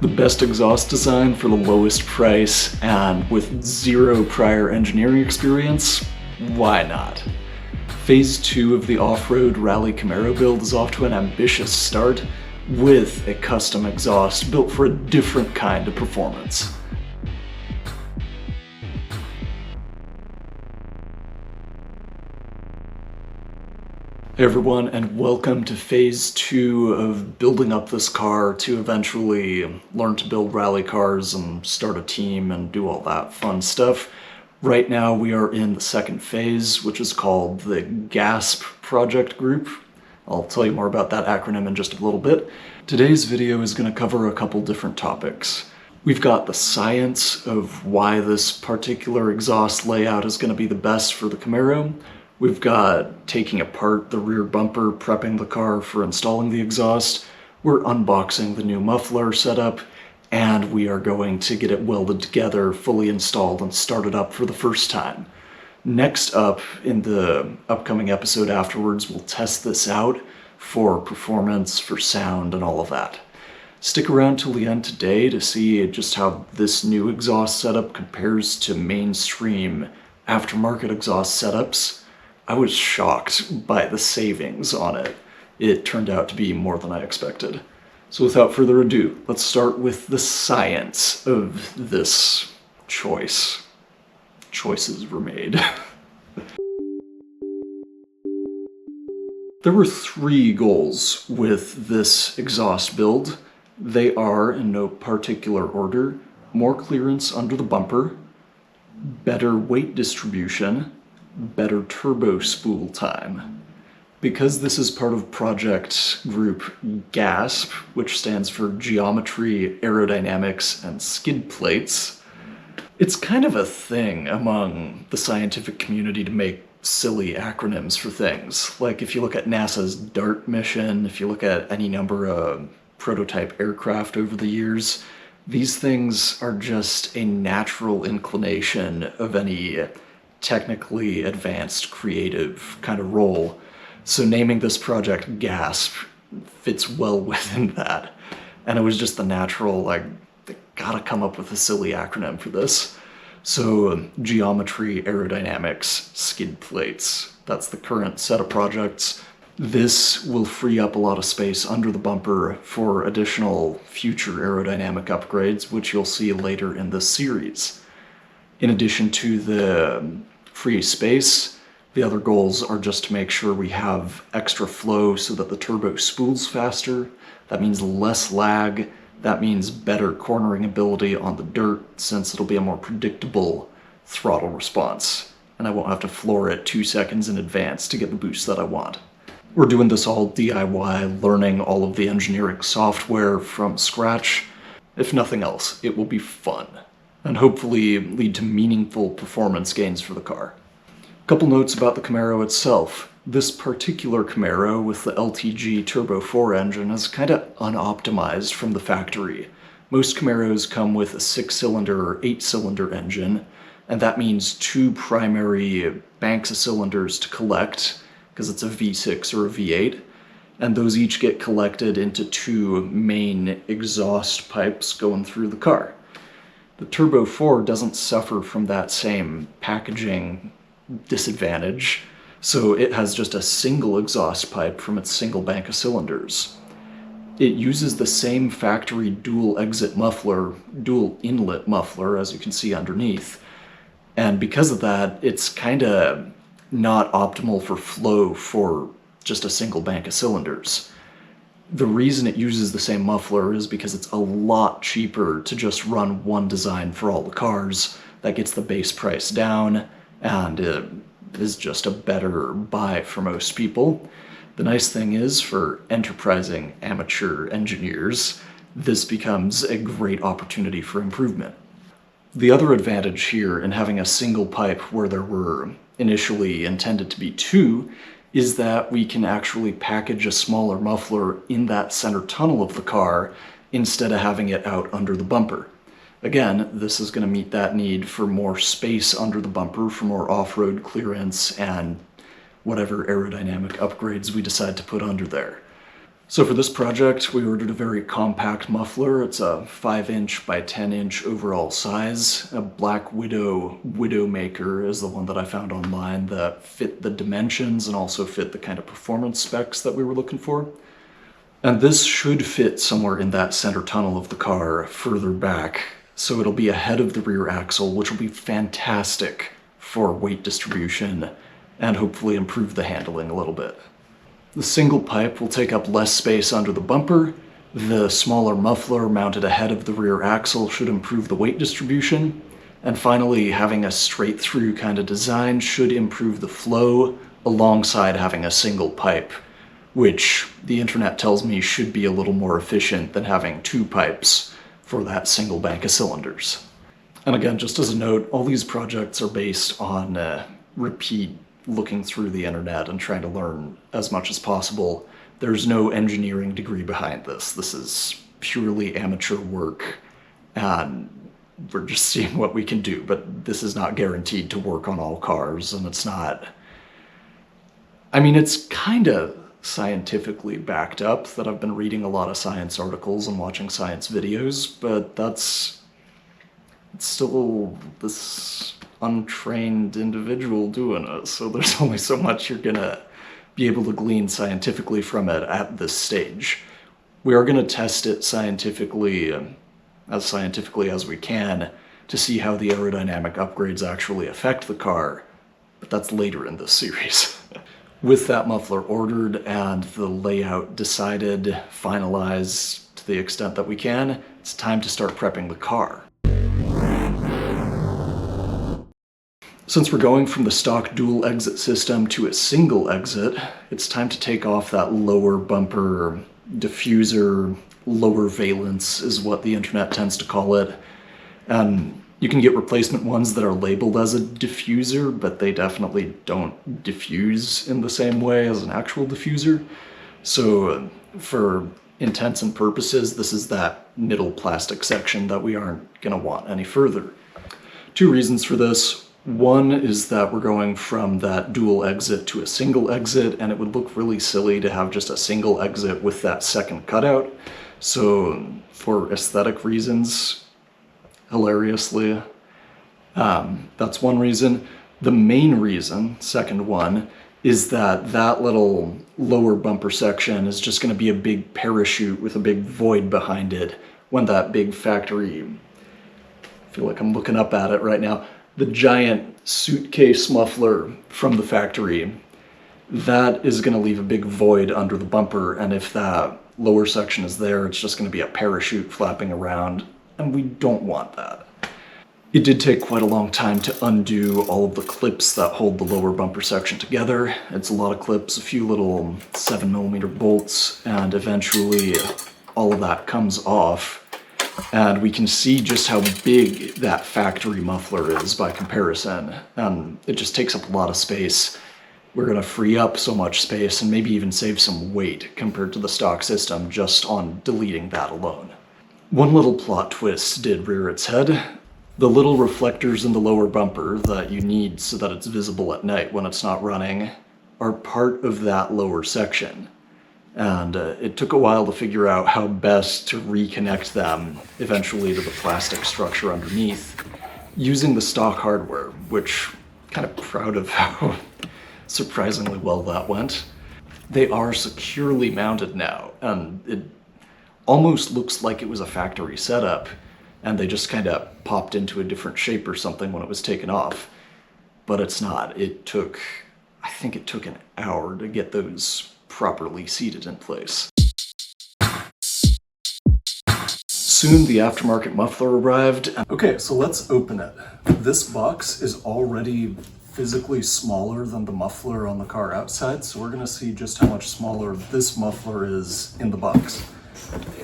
The best exhaust design for the lowest price and with zero prior engineering experience? Why not? Phase 2 of the off-road rally Camaro build is off to an ambitious start with a custom exhaust built for a different kind of performance. Hey everyone, and welcome to phase 2 of building up this car to eventually learn to build rally cars and start a team and do all that fun stuff. Right now we are in the second phase, which is called the G.A.S.P project group. I'll tell you more about that acronym in just a little bit. Today's video is going to cover a couple different topics. We've got the science of why this particular exhaust layout is going to be the best for the Camaro. We've got taking apart the rear bumper, prepping the car for installing the exhaust. We're unboxing the new muffler setup, and we are going to get it welded together, fully installed, and started up for the first time. Next up, in the upcoming episode afterwards, we'll test this out for performance, for sound, and all of that. Stick around till the end today to see just how this new exhaust setup compares to mainstream aftermarket exhaust setups. I was shocked by the savings on it. It turned out to be more than I expected. So without further ado, let's start with the science of this choice. Choices were made. There were 3 goals with this exhaust build. They are, in no particular order, more clearance under the bumper, better weight distribution, better turbo spool time. Because this is part of project group G.A.S.P, which stands for Geometry, Aerodynamics, and Skid Plates, it's kind of a thing among the scientific community to make silly acronyms for things. Like if you look at NASA's DART mission, if you look at any number of prototype aircraft over the years, these things are just a natural inclination of any technically advanced, creative kind of role. So naming this project G.A.S.P fits well within that. And it was just the natural, like, they gotta come up with a silly acronym for this. So Geometry, Aerodynamics, Skid Plates. That's the current set of projects. This will free up a lot of space under the bumper for additional future aerodynamic upgrades, which you'll see later in this series. In addition to the free space, the other goals are just to make sure we have extra flow so that the turbo spools faster. That means less lag. That means better cornering ability on the dirt, since it'll be a more predictable throttle response. And I won't have to floor it 2 seconds in advance to get the boost that I want. We're doing this all DIY, learning all of the engineering software from scratch. If nothing else, it will be fun, and hopefully lead to meaningful performance gains for the car. A couple notes about the Camaro itself. This particular Camaro with the LTG Turbo 4 engine is kind of unoptimized from the factory. Most Camaros come with a 6-cylinder or 8-cylinder engine, and that means 2 primary banks of cylinders to collect, because it's a V6 or a V8, and those each get collected into 2 main exhaust pipes going through the car. The Turbo 4 doesn't suffer from that same packaging disadvantage, so it has just a single exhaust pipe from its single bank of cylinders. It uses the same factory dual exit muffler, dual inlet muffler, as you can see underneath, and because of that, it's kind of not optimal for flow for just a single bank of cylinders. The reason it uses the same muffler is because it's a lot cheaper to just run one design for all the cars. That gets the base price down, and it is just a better buy for most people. The nice thing is, for enterprising amateur engineers, this becomes a great opportunity for improvement. The other advantage here in having a single pipe where there were initially intended to be 2 is that we can actually package a smaller muffler in that center tunnel of the car instead of having it out under the bumper. Again, this is going to meet that need for more space under the bumper, for more off-road clearance, and whatever aerodynamic upgrades we decide to put under there. So for this project, we ordered a very compact muffler. It's a 5" by 10" overall size. A Black Widow Widowmaker is the one that I found online that fit the dimensions and also fit the kind of performance specs that we were looking for. And this should fit somewhere in that center tunnel of the car further back. So it'll be ahead of the rear axle, which will be fantastic for weight distribution and hopefully improve the handling a little bit. The single pipe will take up less space under the bumper. The smaller muffler mounted ahead of the rear axle should improve the weight distribution. And finally, having a straight through kind of design should improve the flow alongside having a single pipe, which the internet tells me should be a little more efficient than having 2 pipes for that single bank of cylinders. And again, just as a note, all these projects are based on repeat looking through the internet and trying to learn as much as possible. There's no engineering degree behind this. This is purely amateur work, and we're just seeing what we can do, but this is not guaranteed to work on all cars, and it's not... I mean, it's kind of scientifically backed up that I've been reading a lot of science articles and watching science videos, but it's still this untrained individual doing it, so there's only so much you're gonna be able to glean scientifically from it at this stage. We are gonna test it scientifically as we can to see how the aerodynamic upgrades actually affect the car, but that's later in this series. With that muffler ordered and the layout decided, finalized to the extent that we can, it's time to start prepping the car. Since we're going from the stock dual exit system to a single exit, it's time to take off that lower bumper diffuser. Lower valence is what the internet tends to call it. And you can get replacement ones that are labeled as a diffuser, but they definitely don't diffuse in the same way as an actual diffuser. So for intents and purposes, this is that middle plastic section that we aren't going to want any further. 2 reasons for this. One is that we're going from that dual exit to a single exit, and it would look really silly to have just a single exit with that second cutout. So for aesthetic reasons, hilariously, that's one reason. The main reason, second one, is that that little lower bumper section is just going to be a big parachute with a big void behind it when that big factory, I feel like I'm looking up at it right now, the giant suitcase muffler from the factory, that is going to leave a big void under the bumper, and if that lower section is there, it's just going to be a parachute flapping around, and we don't want that. It did take quite a long time to undo all of the clips that hold the lower bumper section together. It's a lot of clips, a few little 7mm bolts, and eventually all of that comes off. And we can see just how big that factory muffler is by comparison. And it just takes up a lot of space. We're going to free up so much space and maybe even save some weight compared to the stock system just on deleting that alone. One little plot twist did rear its head. The little reflectors in the lower bumper that you need so that it's visible at night when it's not running are part of that lower section. And it took a while to figure out how best to reconnect them eventually to the plastic structure underneath using the stock hardware, which I'm kind of proud of how surprisingly well that went. They are securely mounted now, and it almost looks like it was a factory setup and they just kind of popped into a different shape or something when it was taken off. But it's not. I think it took an hour to get those properly seated in place. Soon the aftermarket muffler arrived. Okay, so let's open it. This box is already physically smaller than the muffler on the car outside, so we're gonna see just how much smaller this muffler is in the box.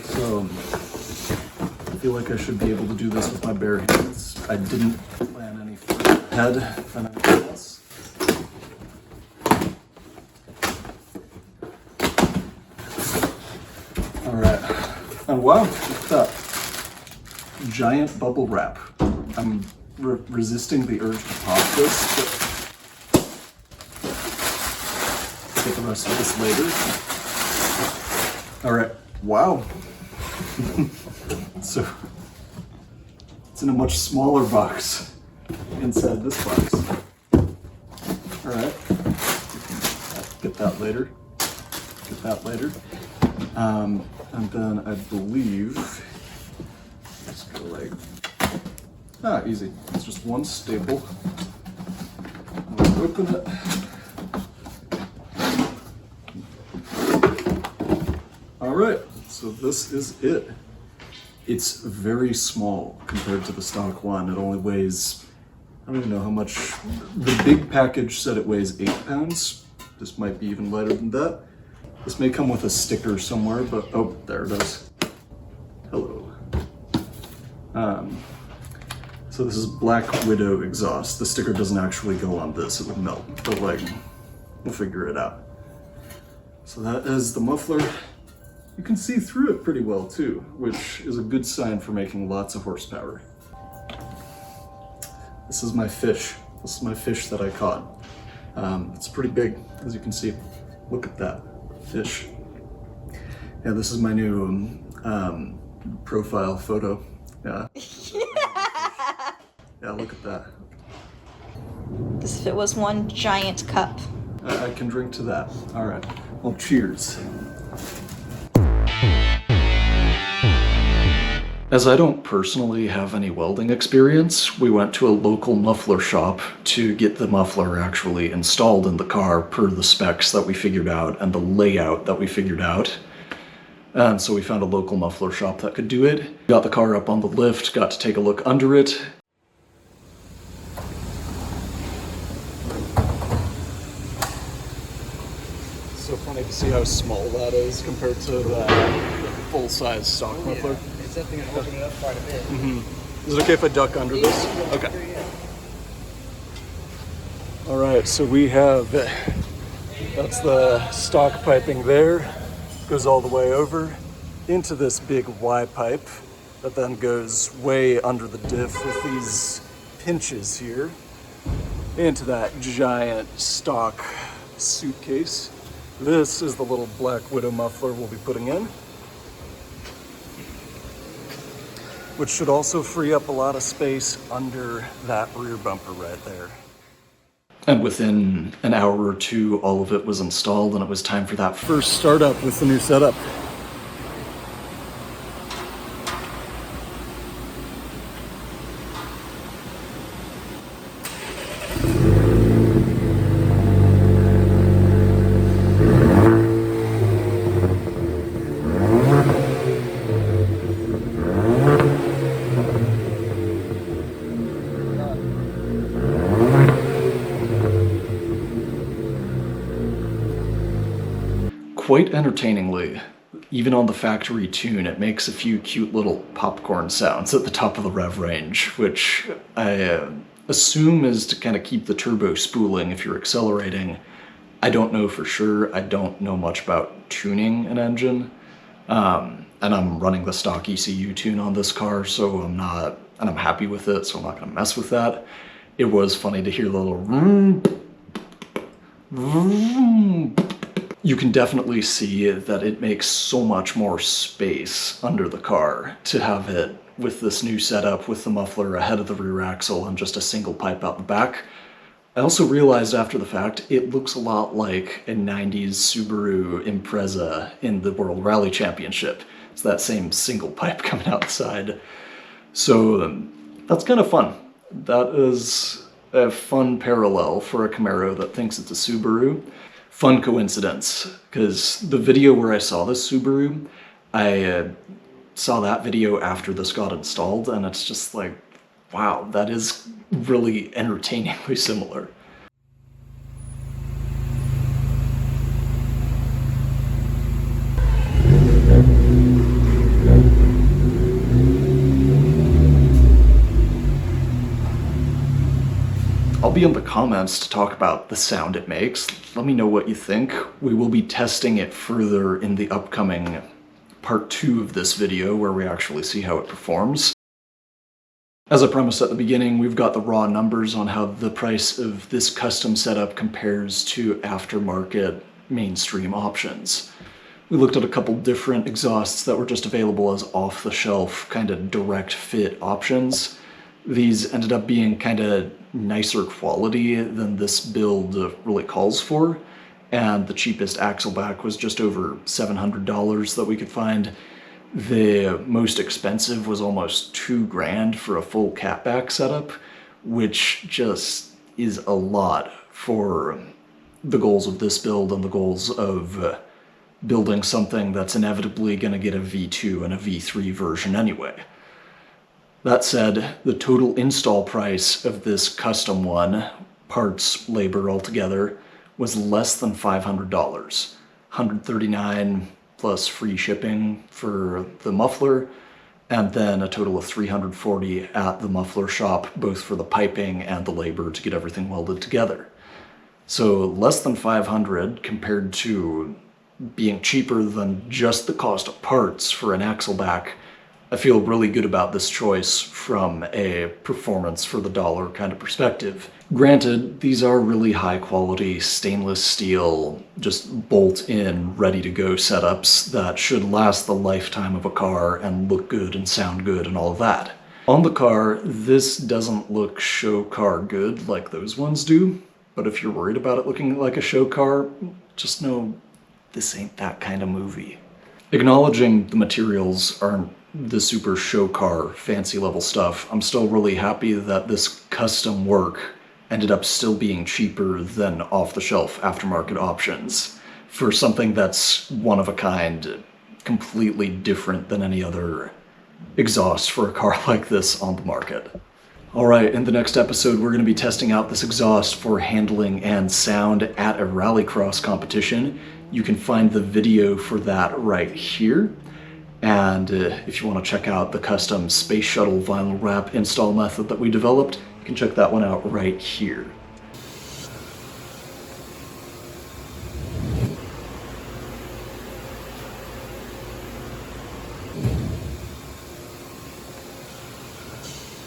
So I feel like I should be able to do this with my bare hands. I didn't plan any further ahead than anything else. Alright, and wow, look at that giant bubble wrap. I'm resisting the urge to pop this, but get the rest of this later. All right, wow. So it's in a much smaller box inside this box. All right, get that later. Get that later. And then I believe, just go like, easy. It's just one staple. I'll open it. All right, so this is it. It's very small compared to the stock one. It only weighs, I don't even know how much. The big package said it weighs 8 pounds. This might be even lighter than that. This may come with a sticker somewhere, but oh, there it is. Hello. So this is Black Widow exhaust. The sticker doesn't actually go on this, it would melt, but like, we'll figure it out. So that is the muffler. You can see through it pretty well too, which is a good sign for making lots of horsepower. This is my fish. This is my fish that I caught. It's pretty big, as you can see. Look at that fish. Yeah, this is my new profile photo. Yeah. Yeah, look at that. As if it was one giant cup. I can drink to that. All right. Well, cheers. As I don't personally have any welding experience, we went to a local muffler shop to get the muffler actually installed in the car per the specs that we figured out and the layout that we figured out. And so we found a local muffler shop that could do it. Got the car up on the lift, got to take a look under it. So funny to see how small that is compared to the full-size stock muffler. It's definitely going to open it up quite a bit. Mm-hmm. Is it okay if I duck under this? Okay. All right, so we have, that's the stock piping there. Goes all the way over into this big Y pipe that then goes way under the diff with these pinches here into that giant stock suitcase. This is the little Black Widow muffler we'll be putting in, which should also free up a lot of space under that rear bumper right there. And within an hour or two, all of it was installed and it was time for that first startup with the new setup. Quite entertainingly, even on the factory tune, it makes a few cute little popcorn sounds at the top of the rev range, which I assume is to kind of keep the turbo spooling if you're accelerating. I don't know for sure. I don't know much about tuning an engine. And I'm running the stock ECU tune on this car, so I'm happy with it, so I'm not gonna mess with that. It was funny to hear the little vroom, vroom. You can definitely see that it makes so much more space under the car to have it with this new setup with the muffler ahead of the rear axle and just a single pipe out the back. I also realized after the fact, it looks a lot like a 90s Subaru Impreza in the World Rally Championship. It's that same single pipe coming out the side. So that's kind of fun. That is a fun parallel for a Camaro that thinks it's a Subaru. Fun coincidence, because the video where I saw this Subaru, I saw that video after this got installed, and it's just like, wow, that is really entertainingly similar. I'll be in the comments to talk about the sound it makes. Let me know what you think. We will be testing it further in the upcoming part 2 of this video where we actually see how it performs. As I promised at the beginning, we've got the raw numbers on how the price of this custom setup compares to aftermarket mainstream options. We looked at a couple different exhausts that were just available as off-the-shelf kind of direct fit options. These ended up being kind of nicer quality than this build really calls for, and the cheapest axleback was just over $700 that we could find. The most expensive was almost $2,000 for a full catback setup, which just is a lot for the goals of this build and the goals of building something that's inevitably going to get a V2 and a V3 version anyway. That said, the total install price of this custom one, parts, labor altogether, was less than $500. $139 plus free shipping for the muffler, and then a total of $340 at the muffler shop, both for the piping and the labor to get everything welded together. So less than $500 compared to being cheaper than just the cost of parts for an axleback. I feel really good about this choice from a performance for the dollar kind of perspective. Granted, these are really high quality stainless steel, just bolt-in, ready-to-go setups that should last the lifetime of a car and look good and sound good and all of that. On the car, this doesn't look show car good like those ones do, but if you're worried about it looking like a show car, just know this ain't that kind of movie. Acknowledging the materials aren't the super show car fancy level stuff, I'm still really happy that this custom work ended up still being cheaper than off-the-shelf aftermarket options for something that's one of a kind, completely different than any other exhaust for a car like this on the market. Alright, in the next episode we're going to be testing out this exhaust for handling and sound at a rallycross competition. You can find the video for that right here. And if you want to check out the custom space shuttle vinyl wrap install method that we developed, you can check that one out right here.